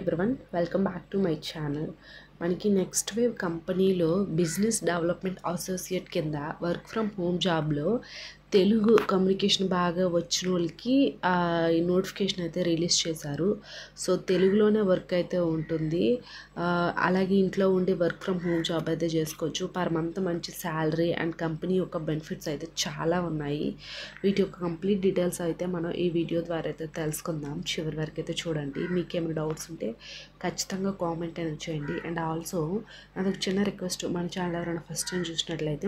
everyone, welcome back to my channel. మనకి next wave కంపెనీలో business development associate కింద work from home జాబ్లో Telugu communication బాగా వచ్చిన వాళ్ళకి ఈ నోటిఫికేషన్ అయితే రిలీజ్ చేశారు. సో తెలుగులోనే వర్క్ అయితే ఉంటుంది. అలాగే ఇంట్లో ఉండి వర్క్ ఫ్రమ్ హోమ్ జాబ్ అయితే చేసుకోవచ్చు. పర్ మంత్ మంచి శాలరీ అండ్ కంపెనీ యొక్క బెనిఫిట్స్ అయితే చాలా ఉన్నాయి. వీటి యొక్క కంప్లీట్ డీటెయిల్స్ అయితే మనం ఈ వీడియో ద్వారా అయితే తెలుసుకుందాం. చివరి వరకు అయితే చూడండి. మీకేమైనా డౌట్స్ ఉంటే ఖచ్చితంగా కామెంట్ అనేది చేయండి. అండ్ ఆల్సో నాదొక చిన్న రిక్వెస్ట్, మన ఛానల్ ఎవరైనా ఫస్ట్ టైం చూసినట్లయితే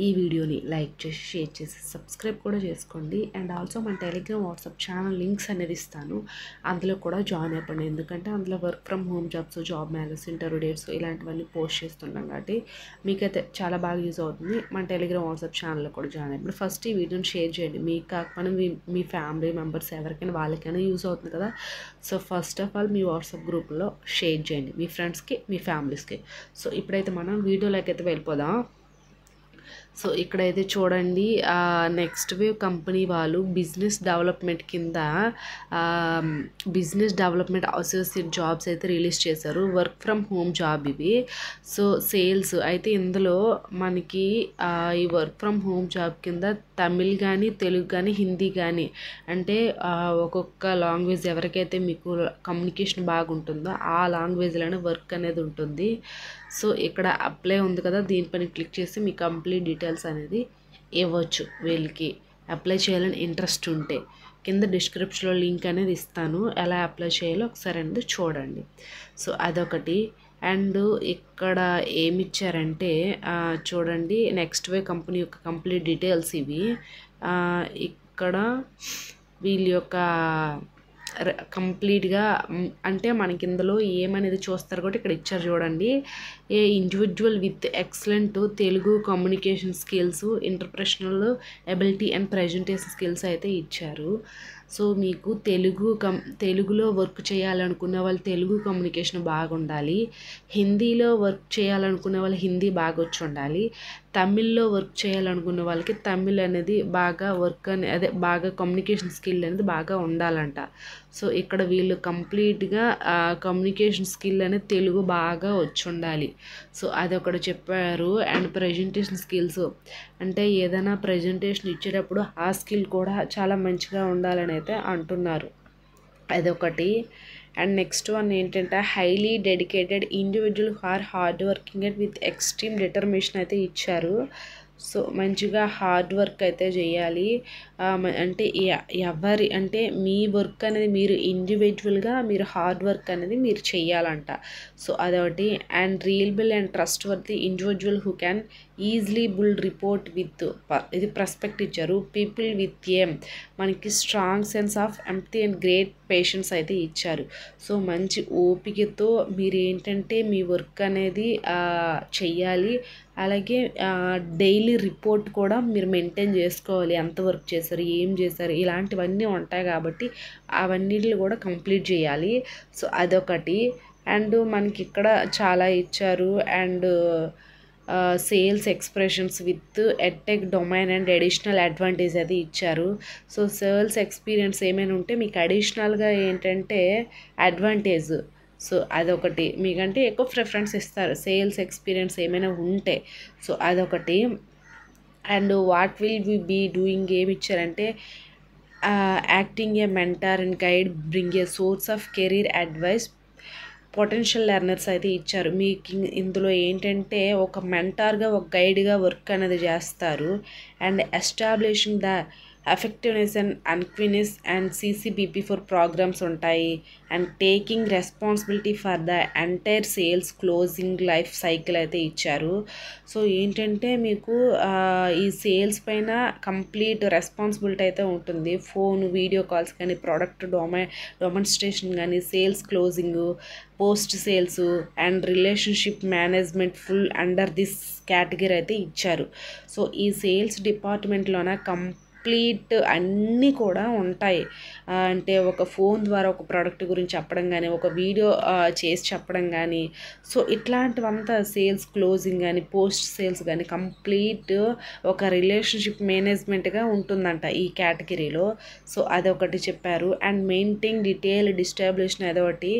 ఈ వీడియోని లైక్ చేసి షేర్ చేసి సబ్స్క్రైబ్ కూడా చేసుకోండి. అండ్ ఆల్సో మన టెలిగ్రామ్ వాట్సాప్ ఛానల్ లింక్స్ అనేది ఇస్తాను, అందులో కూడా జాయిన్ అయిపోండి. ఎందుకంటే అందులో work from home jobs, job marriage, interview dates ఇలాంటివన్నీ పోస్ట్ చేస్తుంటాం కాబట్టి మీకైతే చాలా బాగా యూజ్ అవుతుంది. మన టెలిగ్రామ్ వాట్సాప్ ఛానల్లో కూడా జాయిన్ అయిపోయి ఫస్ట్ ఈ వీడియోని షేర్ చేయండి. మీకు కాకపోయినా మీ ఫ్యామిలీ మెంబర్స్ ఎవరికైనా వాళ్ళకైనా యూజ్ అవుతుంది కదా. So first of all me WhatsApp గ్రూప్లో షేర్ చేయండి, మీ ఫ్రెండ్స్కి, మీ ఫ్యామిలీస్కి. సో ఇప్పుడైతే మనం వీడియోలోకి అయితే వెళ్ళిపోదాం. సో ఇక్కడైతే చూడండి, నెక్స్ట్ వేవ్ కంపెనీ వాళ్ళు బిజినెస్ డెవలప్మెంట్ కింద బిజినెస్ డెవలప్మెంట్ అసోసియేట్ జాబ్స్ అయితే రిలీజ్ చేశారు. వర్క్ ఫ్రమ్ హోమ్ జాబ్ ఇవి. సో సేల్స్ అయితే ఇందులో మనకి ఈ వర్క్ ఫ్రమ్ హోమ్ జాబ్ కింద తమిళ్ కానీ, తెలుగు కానీ, హిందీ కానీ, అంటే ఒక్కొక్క లాంగ్వేజ్ ఎవరికైతే మీకు కమ్యూనికేషన్ బాగుంటుందో ఆ లాంగ్వేజ్లోనే వర్క్ అనేది ఉంటుంది. సో ఇక్కడ అప్లై ఉంది కదా, దీనిపైన క్లిక్ చేసి మీ కంప్లీట్ డీటెయిల్స్ అనేది ఇవ్వచ్చు. వీళ్ళకి అప్లై చేయాలని ఇంట్రెస్ట్ ఉంటే కింద డిస్క్రిప్షన్లో లింక్ అనేది ఇస్తాను, ఎలా అప్లై చేయాలో ఒకసారి అనేది చూడండి. సో అదొకటి. అండ్ ఇక్కడ ఏమి ఇచ్చారంటే చూడండి, నెక్స్ట్ వే కంపెనీ యొక్క కంప్లీట్ డీటెయిల్స్ ఇవి. ఇక్కడ వీళ్ళ యొక్క కంప్లీట్గా అంటే మనకి ఇందులో ఏమనేది చూస్తారు కాబట్టి ఇక్కడ ఇచ్చారు చూడండి. A individual with excellent Telugu communication skills, interpersonal ability and presentation skills అయితే ఇచ్చారు. సో మీకు తెలుగులో వర్క్ చేయాలనుకునే వాళ్ళు తెలుగు కమ్యూనికేషన్ బాగా ఉండాలి. హిందీలో వర్క్ చేయాలనుకునే వాళ్ళు హిందీ బాగా వచ్చి ఉండాలి. తమిళ్లో వర్క్ చేయాలనుకునే వాళ్ళకి తమిళ్ అనేది బాగా బాగా కమ్యూనికేషన్ స్కిల్ అనేది బాగా ఉండాలంట. సో ఇక్కడ వీళ్ళు కంప్లీట్గా కమ్యూనికేషన్ స్కిల్ అనేది తెలుగు బాగా వచ్చి ఉండాలి. సో అదొకటి చెప్పారు. అండ్ ప్రజెంటేషన్ స్కిల్స్ అంటే ఏదైనా ప్రజెంటేషన్ ఇచ్చేటప్పుడు ఆ స్కిల్ కూడా చాలా మంచిగా ఉండాలని అయితే అంటున్నారు. అదొకటి. అండ్ నెక్స్ట్ వన్ ఏంటంటే highly dedicated individual hard working and with extreme determination అయితే ఇచ్చారు. సో మంచిగా హార్డ్ వర్క్ అయితే చేయాలి. అంటే అంటే మీ వర్క్ అనేది మీరు ఇండివిజువల్గా మీరు హార్డ్ వర్క్ అనేది మీరు చెయ్యాలంట. సో అదొకటి. And reliable and trust worthy individual who can easily build report with ఇది ప్రస్పెక్ట్ ఇచ్చారు. పీపుల్ విత్ మనకి strong sense of empathy and great patience అయితే ఇచ్చారు. సో మంచి ఓపికతో మీరు ఏంటంటే మీ వర్క్ అనేది చెయ్యాలి. అలాగే డైలీ రిపోర్ట్ కూడా మీరు మెయింటైన్ చేసుకోవాలి. ఎంత వర్క్ చేశారు, ఏం చేశారు, ఇలాంటివన్నీ ఉంటాయి కాబట్టి అవన్నిటిని కూడా కంప్లీట్ చేయాలి. సో అదొకటి. అండ్ మనకి ఇక్కడ చాలా ఇచ్చారు. And sales expressions with edtech domain and additional advantage అది ఇచ్చారు. సో సేల్స్ ఎక్స్పీరియన్స్ ఏమైనా ఉంటే మీకు అడిషనల్గా ఏంటంటే అడ్వాంటేజ్. సో అదొకటి, మీకంటే ఎక్కువ ప్రిఫరెన్స్ ఇస్తారు సేల్స్ ఎక్స్పీరియన్స్ ఏమైనా ఉంటే. సో అదొకటి. And what will we be doing ఏమి ఇచ్చారంటే acting a mentor and guide, bring a source of career advice, potential learners అయితే ఇచ్చారు. మీకు ఇందులో ఏంటంటే ఒక మెంటార్గా, ఒక గైడ్గా వర్క్ అనేది చేస్తారు. And establishing the effectiveness and uniqueness and CCBP for programmes ఉంటాయి. And taking responsibility for the entire sales closing life cycle అయితే ఇచ్చారు. సో ఏంటంటే మీకు ఈ సేల్స్ పైన కంప్లీట్ రెస్పాన్సిబిలిటీ అయితే ఉంటుంది. ఫోన్, వీడియో కాల్స్ కానీ, ప్రోడక్ట్ డెమాన్స్ట్రేషన్ కానీ, sales closing, post sales and relationship management full under this category అయితే ఇచ్చారు. సో ఈ సేల్స్ డిపార్ట్మెంట్లోన కంప్లీట్ అన్నీ కూడా ఉంటాయి. అంటే ఒక ఫోన్ ద్వారా ఒక ప్రోడక్ట్ గురించి చెప్పడం కానీ, ఒక వీడియో చేసి చెప్పడం కానీ, సో ఇట్లాంటివంతా సేల్స్ క్లోజింగ్ కానీ, పోస్ట్ సేల్స్ కానీ కంప్లీట్ ఒక రిలేషన్షిప్ మేనేజ్మెంట్గా ఉంటుందంట ఈ కేటగిరీలో. సో అదొకటి చెప్పారు. అండ్ మెయింటైన్ డీటెయిల్డ్ డిస్టాబ్లిషన్ అదొకటి.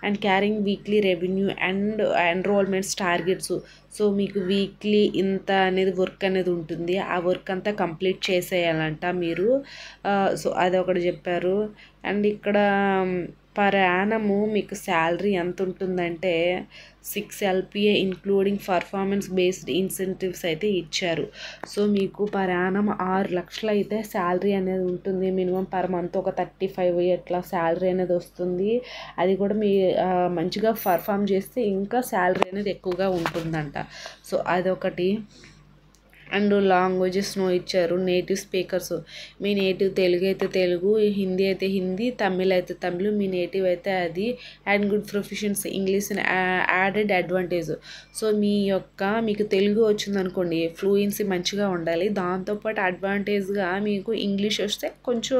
And carrying weekly revenue and enrolments targets. So మీకు వీక్లీ ఇంత అనేది వర్క్ అనేది ఉంటుంది, ఆ వర్క్ అంతా కంప్లీట్ చేసేయాలంట మీరు. సో అదొకటి చెప్పారు. అండ్ ఇక్కడ పర్ యానము మీకు శాలరీ ఎంత ఉంటుందంటే 6 LPA including performance based incentives అయితే ఇచ్చారు. సో మీకు పర్ యానం 6 లక్షలు అయితే శాలరీ అనేది ఉంటుంది. మినిమం పర్ మంత్ ఒక 35 అట్లా శాలరీ అనేది వస్తుంది. అది కూడా మీ మంచిగా పర్ఫామ్ చేస్తే ఇంకా శాలరీ అనేది ఎక్కువగా ఉంటుందంట. సో అదొకటి. అండ్ లాంగ్వేజెస్ను ఇచ్చారు. నేటివ్ స్పీకర్స్, మీ నేటివ్ తెలుగు అయితే తెలుగు, హిందీ అయితే హిందీ, తమిళ్ అయితే తమిళ్, మీ నేటివ్ అయితే అది. And good proficiency English added advantage. So మీకు తెలుగు వచ్చిందనుకోండి, ఫ్లూయెన్సీ మంచిగా ఉండాలి. దాంతోపాటు అడ్వాంటేజ్గా మీకు ఇంగ్లీష్ వస్తే కొంచెం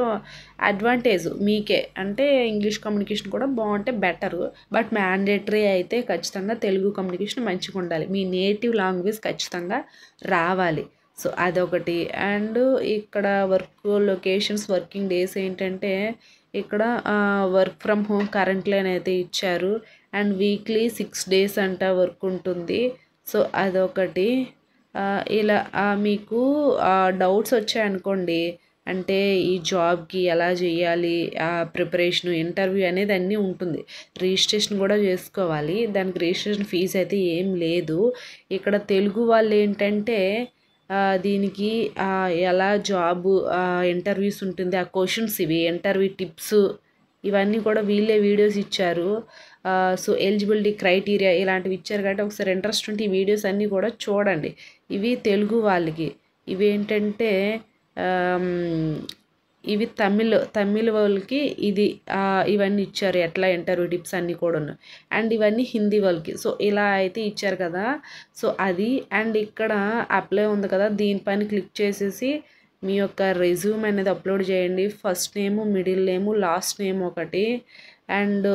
అడ్వాంటేజ్ మీకే, అంటే ఇంగ్లీష్ కమ్యూనికేషన్ కూడా బాగుంటే బెటరు. బట్ మ్యాండేటరీ అయితే ఖచ్చితంగా తెలుగు కమ్యూనికేషన్ మంచిగా ఉండాలి, మీ నేటివ్ లాంగ్వేజ్ ఖచ్చితంగా రావాలి. సో అదొకటి. అండ్ ఇక్కడ వర్క్ లొకేషన్స్, వర్కింగ్ డేస్ ఏంటంటే ఇక్కడ వర్క్ ఫ్రమ్ హోమ్ కరెంట్లీ అయితే ఇచ్చారు. అండ్ వీక్లీ 6 days అంట వర్క్ ఉంటుంది. సో అదొకటి. ఇలా మీకు డౌట్స్ వచ్చాయనుకోండి, అంటే ఈ జాబ్కి ఎలా చేయాలి, ప్రిపరేషను, ఇంటర్వ్యూ అనేది అన్నీ ఉంటుంది. రిజిస్ట్రేషన్ కూడా చేసుకోవాలి. దానికి రిజిస్ట్రేషన్ ఫీజు అయితే ఏం లేదు. ఇక్కడ తెలుగు వాళ్ళు ఏంటంటే దీనికి ఎలా జాబు ఇంటర్వ్యూస్ ఉంటుంది, ఆ క్వశ్చన్స్ ఇవి ఇంటర్వ్యూ టిప్స్ ఇవన్నీ కూడా వీళ్ళే వీడియోస్ ఇచ్చారు. సో ఎలిజిబిలిటీ క్రైటీరియా ఇలాంటివి ఇచ్చారు కాబట్టి ఒకసారి ఇంట్రెస్ట్ ఉంటే ఈ వీడియోస్ అన్నీ కూడా చూడండి. ఇవి తెలుగు వాళ్ళకి. ఇవి ఏంటంటే ఇవి తమిళ్ వాళ్ళకి ఇది ఇవన్నీ ఇచ్చారు, ఎట్లా ఇంటర్వ్యూ టిప్స్ అన్నీ కూడా. అండ్ ఇవన్నీ హిందీ వాళ్ళకి. సో ఇలా అయితే ఇచ్చారు కదా. సో అది. అండ్ ఇక్కడ అప్లై ఉంది కదా, దీనిపైన క్లిక్ చేసేసి మీ యొక్క రెజ్యూమ్ అనేది అప్లోడ్ చేయండి. First name, middle name, last name ఒకటి, and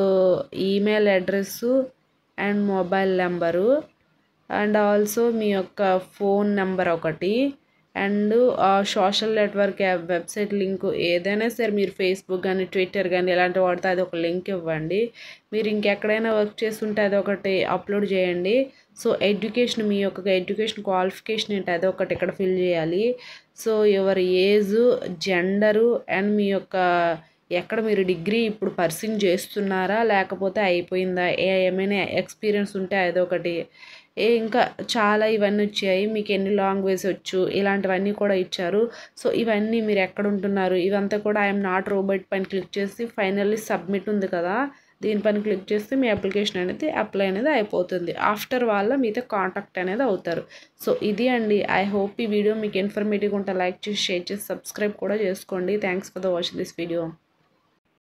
email address and mobile number, and also మీ యొక్క ఫోన్ నెంబర్ ఒకటి, and social network app website link ఏదైనా సరే, మీరు ఫేస్బుక్ కానీ ట్విట్టర్ కానీ ఇలాంటివి వాడితే అది ఒక లింక్ ఇవ్వండి. మీరు ఇంకెక్కడైనా వర్క్ చేస్తుంటే అదొకటి అప్లోడ్ చేయండి. సో ఎడ్యుకేషన్, మీ యొక్క ఎడ్యుకేషన్ క్వాలిఫికేషన్ ఏంటి అదొకటి ఇక్కడ ఫిల్ చేయాలి. So your age, gender, and మీ యొక్క ఎక్కడ మీరు డిగ్రీ ఇప్పుడు పర్సింగ్ చేస్తున్నారా లేకపోతే అయిపోయిందా, ఏమైనా ఎక్స్పీరియన్స్ ఉంటే అదొకటి. ఇంకా చాలా ఇవన్నీ వచ్చాయి. మీకు ఎన్ని లాంగ్వేజ్ వచ్చు ఇలాంటివన్నీ కూడా ఇచ్చారు. సో ఇవన్నీ మీరు ఎక్కడ ఉంటున్నారు ఇవంతా కూడా ఐఎమ్ నాట్ రోబోట్ పైన క్లిక్ చేసి ఫైనల్లీ సబ్మిట్ ఉంది కదా, దీనిపైన క్లిక్ చేస్తే మీ అప్లికేషన్ అనేది అప్లై అనేది అయిపోతుంది. ఆఫ్టర్ వాళ్ళ మీతో కాంటాక్ట్ అనేది అవుతారు. సో ఇది అండి. ఐ హోప్ ఈ వీడియో మీకు ఇన్ఫర్మేటివ్గా ఉంటే లైక్ చేసి, షేర్ చేసి, సబ్స్క్రైబ్ కూడా చేసుకోండి. Thanks for the watch this video.